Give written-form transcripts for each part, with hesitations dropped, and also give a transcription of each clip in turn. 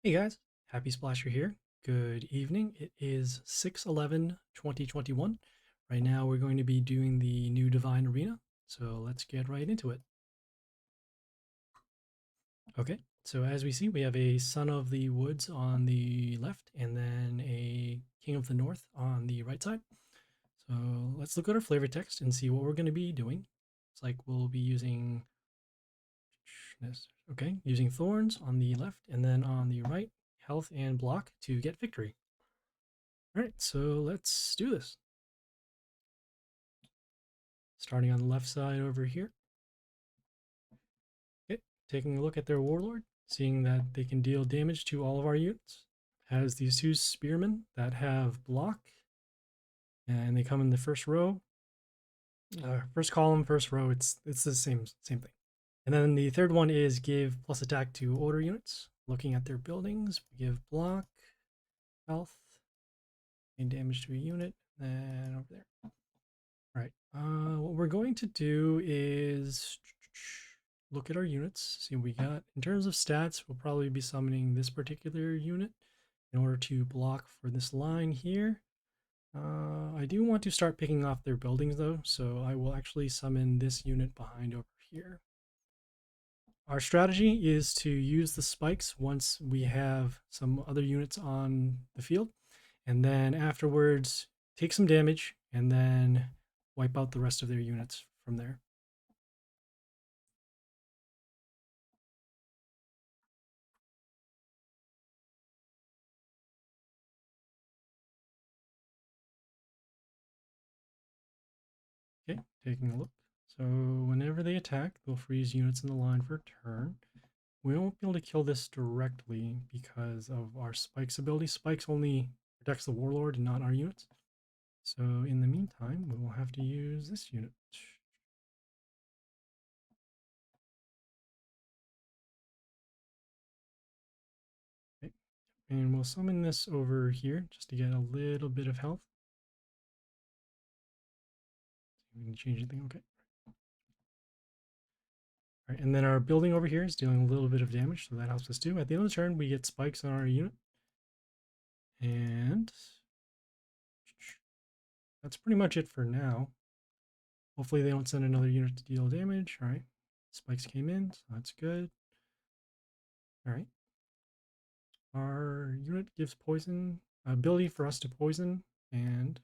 Hey guys, Happy Splasher here. Good evening. It is 6/11/2021. Right now we're going to be doing the new Divine Arena, so let's get right into it. Okay, so as we see, we have a Son of the Woods on the left and then a King of the North on the right side. So let's look at our flavor text and see what we're going to be doing. It's like we'll be using this, okay, using Thorns on the left and then on the right, Health and Block to get victory. All right, so let's do this. Starting on the left side over here. Okay, taking a look at their Warlord, seeing that they can deal damage to all of our units. Has these two Spearmen that have block, and they come in the first row. First column, first row, it's the same thing. And then the third one is give plus attack to order units. Looking at their buildings, we give block, health, and damage to a unit, and over there. All right. What we're going to do is look at our units, see what we got. In terms of stats, we'll probably be summoning this particular unit in order to block for this line here. I do want to start picking off their buildings though, so I will actually summon this unit behind over here. Our strategy is to use the spikes once we have some other units on the field, and then afterwards take some damage and then wipe out the rest of their units from there. Okay, taking a look. So whenever they attack, they'll freeze units in the line for a turn. We won't be able to kill this directly because of our Spikes ability. Spikes only protects the Warlord and not our units. So in the meantime, we will have to use this unit. Okay. And we'll summon this over here just to get a little bit of health. We can change anything, okay. All right, and then our building over here is dealing a little bit of damage, so that helps us too. At the end of the turn, we get spikes on our unit. And that's pretty much it for now. Hopefully they don't send another unit to deal damage. All right, spikes came in, so that's good. All right. Our unit gives poison, ability for us to poison, and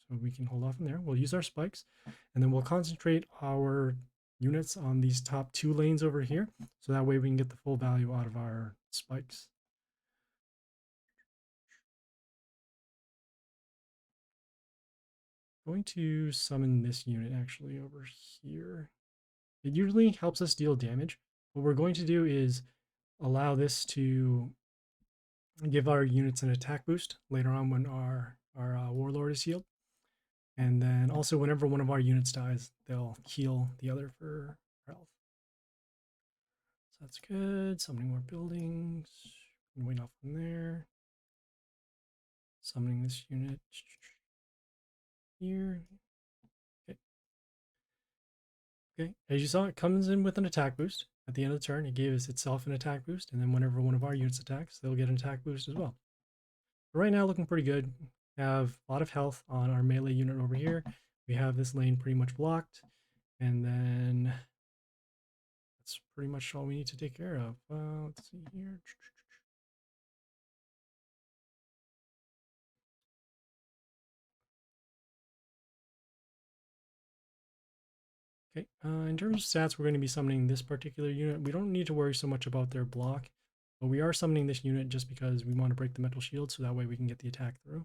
so we can hold off from there. We'll use our spikes, and then we'll concentrate our units on these top two lanes over here, so that way we can get the full value out of our spikes. Going to summon this unit actually over here. It usually helps us deal damage. What we're going to do is allow this to give our units an attack boost later on when our Warlord is healed. And then also whenever one of our units dies, they'll heal the other for health. So that's good. Summoning more buildings. Wait off from there. Summoning this unit here. Okay. Okay. As you saw, it comes in with an attack boost. At the end of the turn, it gives itself an attack boost. And then whenever one of our units attacks, they'll get an attack boost as well. But right now, looking pretty good. We have a lot of health on our melee unit over here. We have this lane pretty much blocked. And then that's pretty much all we need to take care of. Let's see here. Okay, in terms of stats, we're going to be summoning this particular unit. We don't need to worry so much about their block, but we are summoning this unit just because we want to break the mental shield so that way we can get the attack through.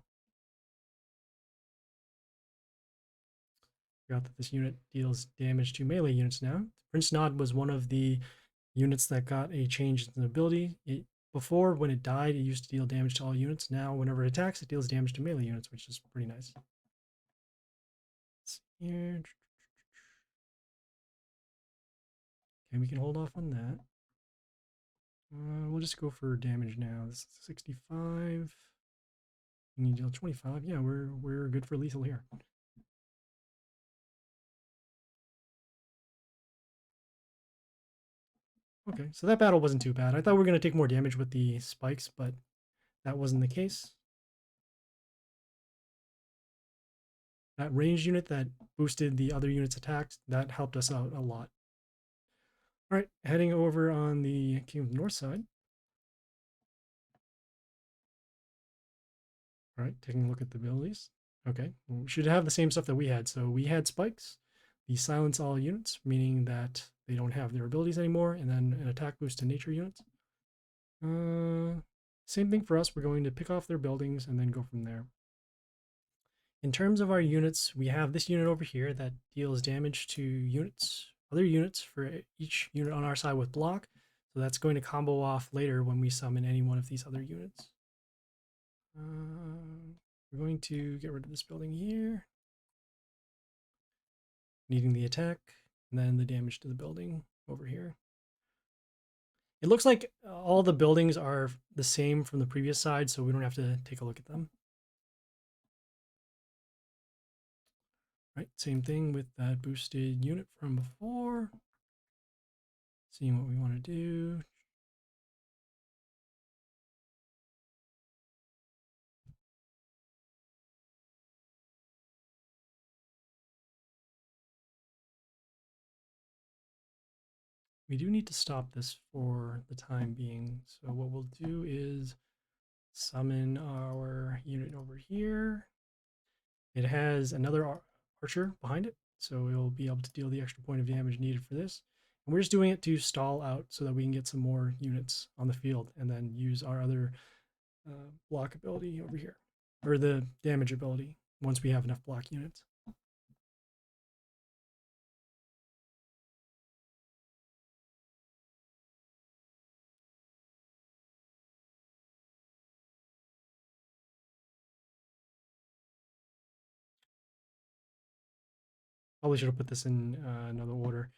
Forgot that this unit deals damage to melee units now. Prince Nod was one of the units that got a change in ability. Before, when it died, it used to deal damage to all units. Now, whenever it attacks, it deals damage to melee units, which is pretty nice. Here. Okay, we can hold off on that. We'll just go for damage now. This is 65. You need to deal 25. Yeah, we're good for lethal here. Okay, so that battle wasn't too bad. I thought we were going to take more damage with the spikes, but that wasn't the case. That ranged unit that boosted the other unit's attacks, that helped us out a lot. All right, heading over on the Kingdom North side. All right, taking a look at the abilities. Okay, we should have the same stuff that we had. So we had spikes, the silence all units, meaning that they don't have their abilities anymore, and then an attack boost to nature units. Same thing for us. We're going to pick off their buildings and then go from there. In terms of our units, we have this unit over here that deals damage to units, other units for each unit on our side with block. So that's going to combo off later when we summon any one of these other units. We're going to get rid of this building here, needing the attack, and then the damage to the building over here. It looks like all the buildings are the same from the previous side, so we don't have to take a look at them. Right, same thing with that boosted unit from before. Seeing what we want to do. We do need to stop this for the time being. So what we'll do is summon our unit over here. It has another archer behind it, so it'll be able to deal the extra point of damage needed for this. And we're just doing it to stall out so that we can get some more units on the field and then use our other block ability over here, or the damage ability once we have enough block units. Probably should have put this in another order.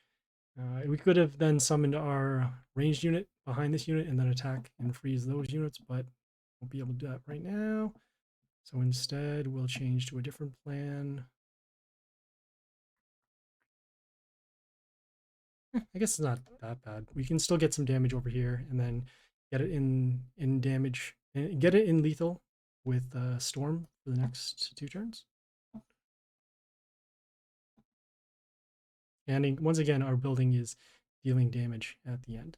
We could have then summoned our ranged unit behind this unit and then attack and freeze those units, but won't be able to do that right now. So instead, we'll change to a different plan. I guess it's not that bad. We can still get some damage over here and then get it in damage, and get it in lethal with Storm for the next 2 turns. And once again, our building is dealing damage at the end.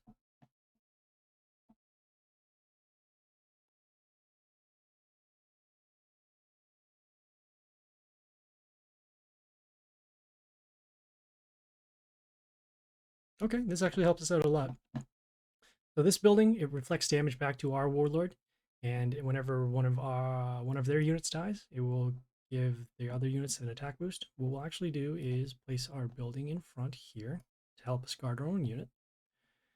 Okay, this actually helps us out a lot. So this building, it reflects damage back to our Warlord, and whenever one of their units dies, it will give the other units an attack boost. What we'll actually do is place our building in front here to help us guard our own unit.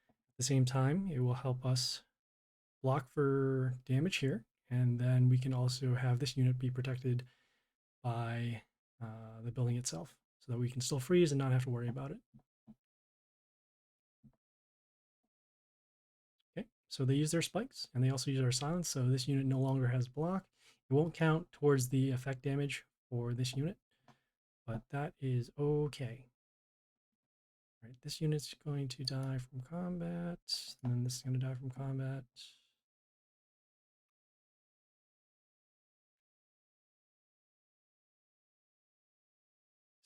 At the same time, it will help us block for damage here, and then we can also have this unit be protected by the building itself, so that we can still freeze and not have to worry about it. Okay, so they use their spikes, and they also use our silence, so this unit no longer has block. It won't count towards the effect damage for this unit, but that is okay. All right, this unit's going to die from combat, and then this is going to die from combat.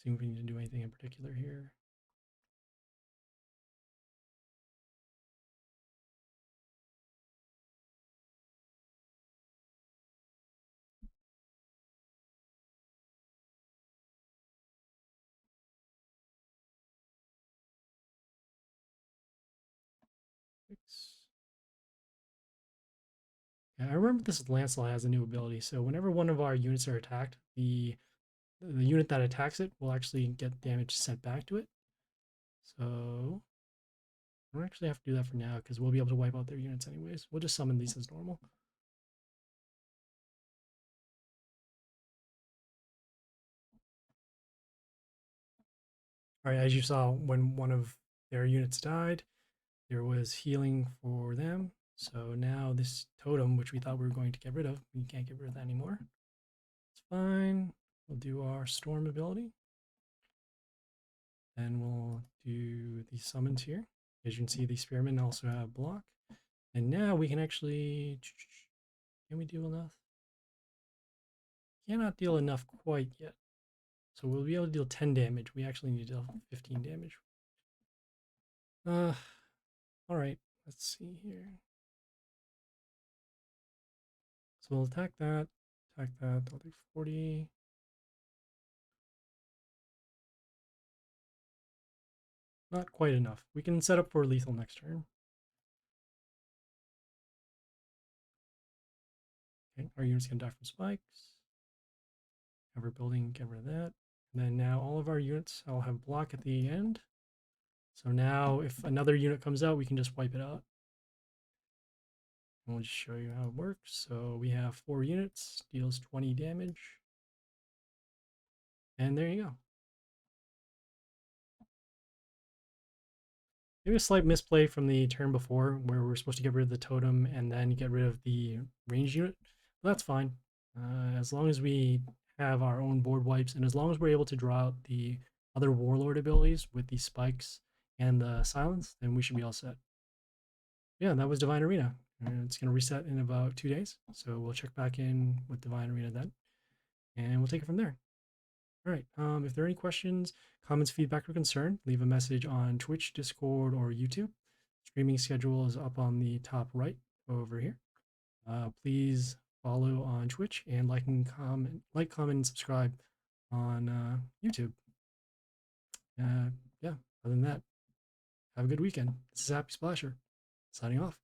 See if we need to do anything in particular here. Yeah, I remember this Lancelot has a new ability. So whenever one of our units are attacked, the unit that attacks it will actually get damage sent back to it. So I don't actually have to do that for now because we'll be able to wipe out their units anyways. We'll just summon these as normal. All right, as you saw, when one of their units died, there was healing for them. So now this totem, which we thought we were going to get rid of, we can't get rid of that anymore. It's fine. We'll do our storm ability. Then we'll do the summons here. As you can see, the spearmen also have block. And now we can actually, can we deal enough? Cannot deal enough quite yet. So we'll be able to deal 10 damage. We actually need to deal 15 damage. All right, let's see here. So we'll attack that, they'll do 40. Not quite enough. We can set up for lethal next turn. Okay, our unit's gonna die from spikes. Ever building, get rid of that. And then now all of our units all have block at the end. So now if another unit comes out, we can just wipe it out. And we'll just show you how it works. So we have 4 units, deals 20 damage. And there you go. Maybe a slight misplay from the turn before where we're supposed to get rid of the totem and then get rid of the range unit. But that's fine. As long as we have our own board wipes and as long as we're able to draw out the other warlord abilities with the spikes and the silence, then we should be all set. Yeah, that was Divine Arena. And it's going to reset in about 2 days. So we'll check back in with Divine Arena then. And we'll take it from there. All right. If there are any questions, comments, feedback, or concern, leave a message on Twitch, Discord, or YouTube. Streaming schedule is up on the top right over here. Please follow on Twitch and like, comment, and subscribe on YouTube. Yeah. Other than that, have a good weekend. This is Happy Splasher signing off.